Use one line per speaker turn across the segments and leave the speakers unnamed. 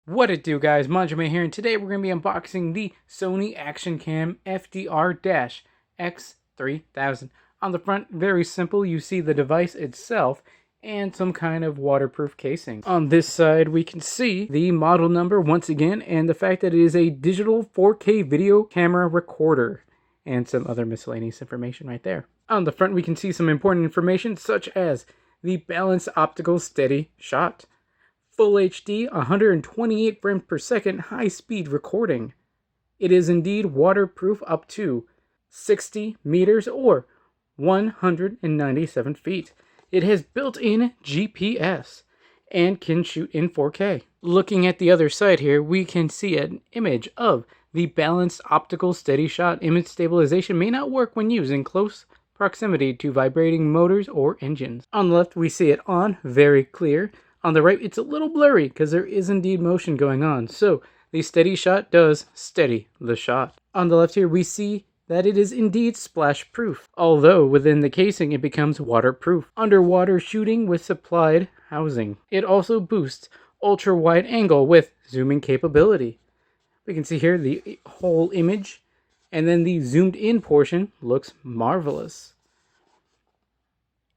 What it do, guys? Manjoume here, and today we're going to be unboxing the Sony ActionCam FDRX3000. On the front, very simple, you see the device itself and some kind of waterproof casing. On this side, we can see the model number once again, and the fact that it is a digital 4K video camera recorder, and some other miscellaneous information right there. On the front, we can see some important information such as the balanced optical steady shot, Full HD 128 frames per second high-speed recording. It is indeed waterproof up to 60 meters or 197 feet. It has built-in GPS and can shoot in 4K. Looking at the other side here, we can see an image of the balanced optical steady shot. Image stabilization may not work when used in close proximity to vibrating motors or engines. On the left, we see it on, very clear. On the right, it's a little blurry because there is indeed motion going on. So the steady shot does steady the shot. On the left here, we see that it is indeed splash proof, although within the casing it becomes waterproof. Underwater shooting with supplied housing. It also boosts ultra wide angle with zooming capability. We can see here the whole image, and then the zoomed in portion looks marvelous.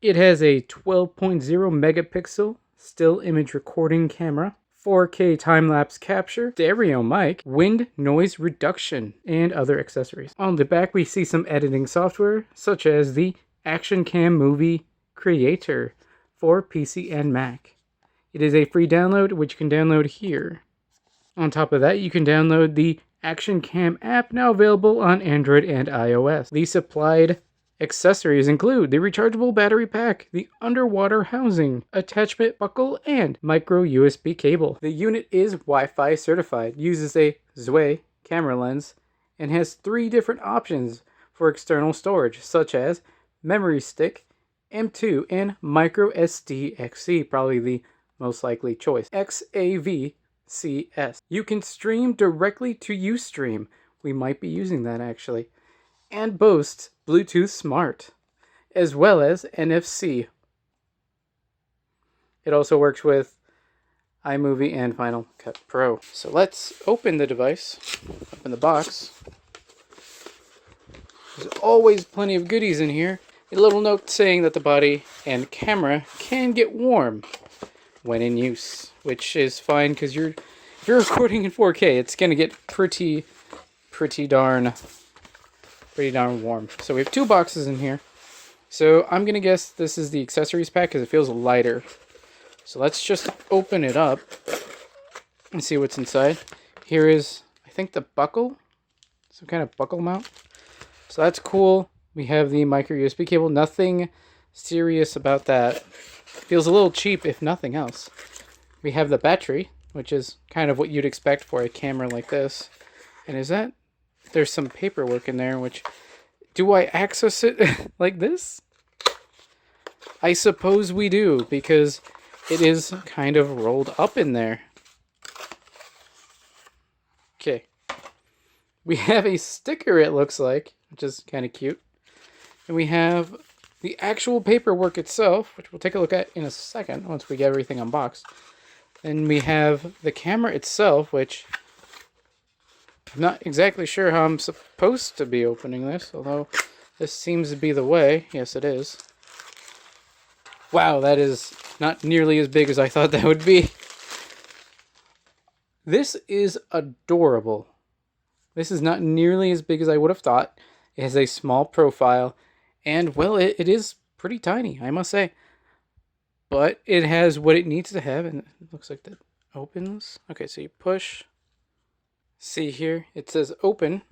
It has a 12.0 megapixel still image recording camera, 4K time-lapse capture, stereo mic, wind noise reduction, and other accessories. On the back, we see some editing software, such as the ActionCam Movie Creator for PC and Mac. It is a free download, which you can download here. On top of that, you can download the ActionCam app, now available on Android and iOS. The supplied accessories include the rechargeable battery pack, the underwater housing, attachment buckle, and micro USB cable. The unit is Wi-Fi certified, uses a Zwei camera lens, and has 3 different options for external storage, such as memory stick, M2, and micro SD XC, probably the most likely choice, XAVCS. You can stream directly to Ustream. We might be using that actually. And boasts Bluetooth Smart, as well as NFC. It also works with iMovie and Final Cut Pro. So let's open the device, open the box. There's always plenty of goodies in here. A little note saying that the body and camera can get warm when in use, which is fine because if you're recording in 4K, it's gonna get pretty darn warm. So we have 2 boxes in here. So I'm going to guess this is the accessories pack because it feels lighter. So let's just open it up and see what's inside. Here is, I think, the buckle. Some kind of buckle mount. So that's cool. We have the micro USB cable. Nothing serious about that. Feels a little cheap if nothing else. We have the battery, which is kind of what you'd expect for a camera like this. And is that... There's some paperwork in there, which... Do I access it like this? I suppose we do, because it is kind of rolled up in there. Okay. We have a sticker, it looks like, which is kind of cute. And we have the actual paperwork itself, which we'll take a look at in a second, once we get everything unboxed. Then we have the camera itself, which... I'm not exactly sure how I'm supposed to be opening this, although this seems to be the way. Yes, it is. Wow, that is not nearly as big as I thought that would be. This is adorable. This is not nearly as big as I would have thought. It has a small profile, and, well, it is pretty tiny, I must say. But it has what it needs to have, and it looks like that opens. Okay, so you push... See here, it says open,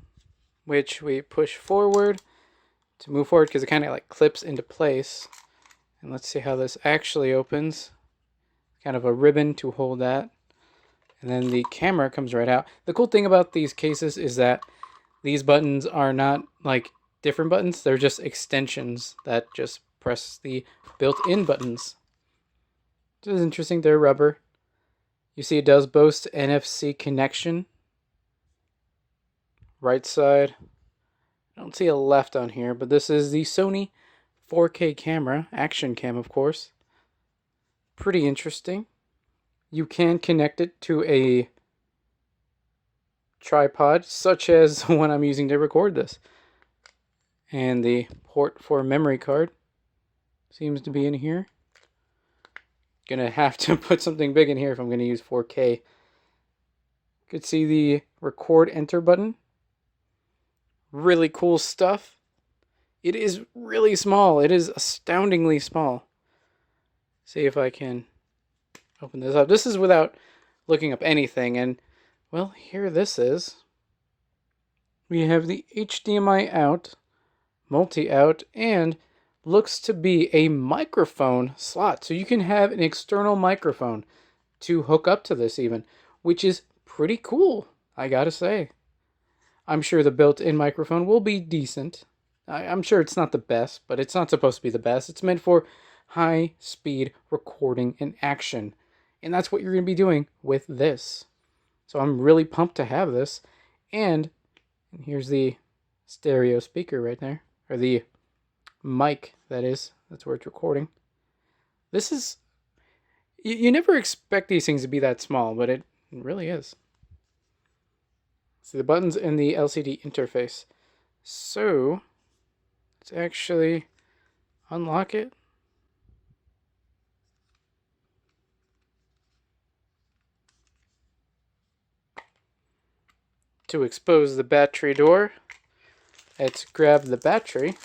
which we push forward to move forward because it kind of like clips into place. And let's see how this actually opens. Kind of a ribbon to hold that. And then the camera comes right out. The cool thing about these cases is that these buttons are not like different buttons. They're just extensions that just press the built-in buttons. This is interesting. They're rubber. You see it does boast NFC connection. Right side. I don't see a left on here, but this is the Sony 4K camera, ActionCam, of course. Pretty interesting. You can connect it to a tripod, such as the one I'm using to record this. And the port for memory card seems to be in here. Gonna have to put something big in here if I'm gonna use 4K. You could see the record enter button. Really cool stuff. It is really small. It is astoundingly small. See if I can open this up. This is without looking up anything, and well, here this is. We have the HDMI out, multi-out, and looks to be a microphone slot. So you can have an external microphone to hook up to this even, which is pretty cool, I gotta say. I'm sure the built-in microphone will be decent. I'm sure it's not the best, but it's not supposed to be the best. It's meant for high-speed recording and action. And that's what you're going to be doing with this. So I'm really pumped to have this. And here's the stereo speaker right there. Or the mic, that is. That's where it's recording. This is... You never expect these things to be that small, but it really is. See the buttons and the LCD interface. So, let's actually unlock it. To expose the battery door, let's grab the battery,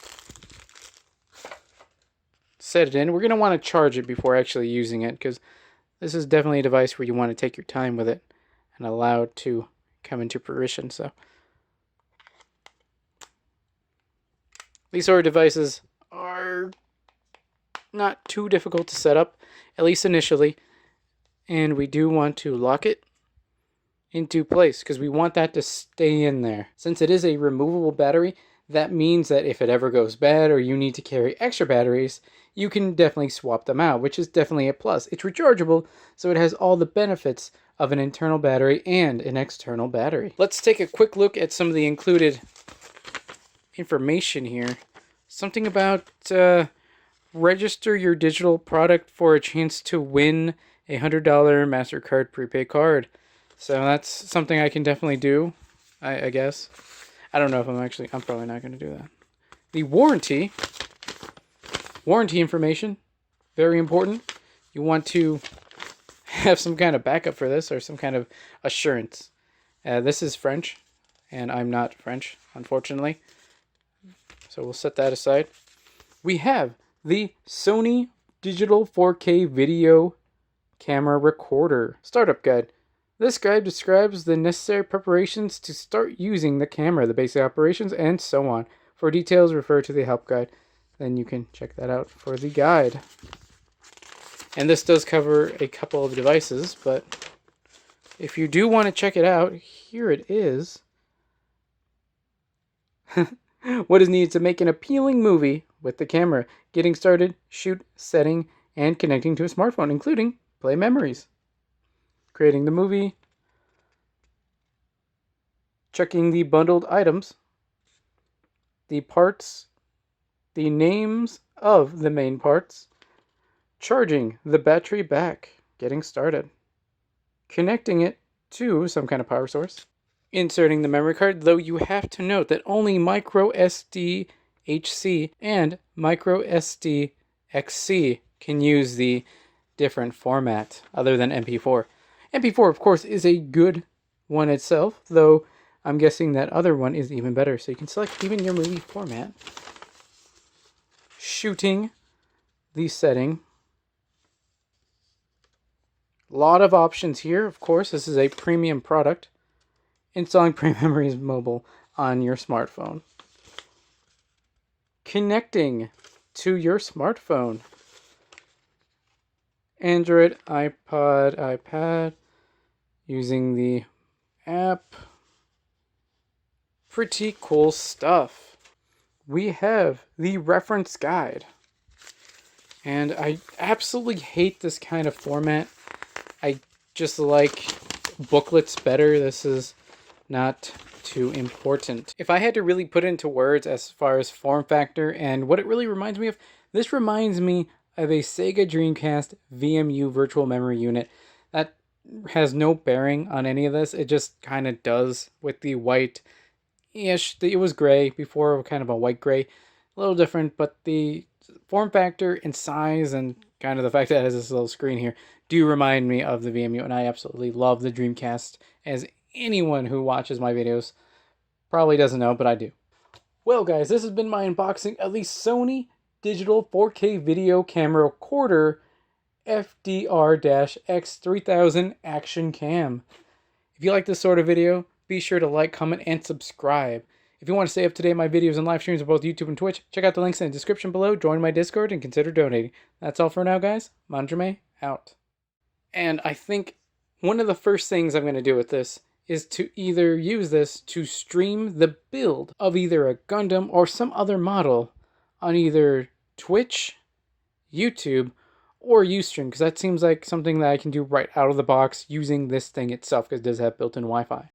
set it in. We're going to want to charge it before actually using it, because this is definitely a device where you want to take your time with it and allow it to come into fruition. So these sort of devices are not too difficult to set up, at least initially, and we do want to lock it into place because we want that to stay in there. Since it is a removable battery, that means that if it ever goes bad or you need to carry extra batteries, you can definitely swap them out, which is definitely a plus. It's rechargeable, so it has all the benefits of an internal battery and an external battery. Let's take a quick look at some of the included information here. Something about register your digital product for a chance to win a $100 MasterCard prepaid card. So that's something I can definitely do, I guess. I don't know if I'm probably not going to do that. The warranty information, very important. You want to have some kind of backup for this or some kind of assurance. This is French, and I'm not French, unfortunately. So we'll set that aside. We have the Sony Digital 4K Video Camera Recorder Startup Guide. This guide describes the necessary preparations to start using the camera, the basic operations, and so on. For details, refer to the help guide. Then you can check that out for the guide. And this does cover a couple of devices, but if you do want to check it out, here it is. What is needed to make an appealing movie with the camera. Getting started, shoot, setting, and connecting to a smartphone, including play memories. Creating the movie, checking the bundled items, the parts, the names of the main parts, charging the battery back, getting started, connecting it to some kind of power source, inserting the memory card, though you have to note that only micro SD HC and micro SD XC can use the different format other than MP4. MP4, of course, is a good one itself, though I'm guessing that other one is even better. So you can select even your movie format. Shooting the setting. A lot of options here. Of course, this is a premium product. Installing pre-memories mobile on your smartphone. Connecting to your smartphone. Android, iPod, iPad. Using the app. Pretty cool stuff. We have the reference guide. And I absolutely hate this kind of format. I just like booklets better. This is not too important. If I had to really put it into words as far as form factor and what it really reminds me of, this reminds me of a Sega Dreamcast VMU virtual memory unit that has no bearing on any of this. It just kind of does with the white-ish. It was gray before, kind of a white gray. A little different, but the form factor and size and kind of the fact that it has this little screen here do remind me of the VMU, and I absolutely love the Dreamcast, as anyone who watches my videos probably doesn't know, but I do. Well, guys, this has been my unboxing of the Sony digital 4K video camera recorder FDRX3000 ActionCam. If you like this sort of video, be sure to like, comment, and subscribe. If you want to stay up to date on my videos and live streams on both YouTube and Twitch, check out the links in the description below, join my Discord, and consider donating. That's all for now, guys. Manjoume out. And I think one of the first things I'm going to do with this is to either use this to stream the build of either a Gundam or some other model on either Twitch, YouTube, or Ustream, because that seems like something that I can do right out of the box using this thing itself, because it does have built-in Wi-Fi.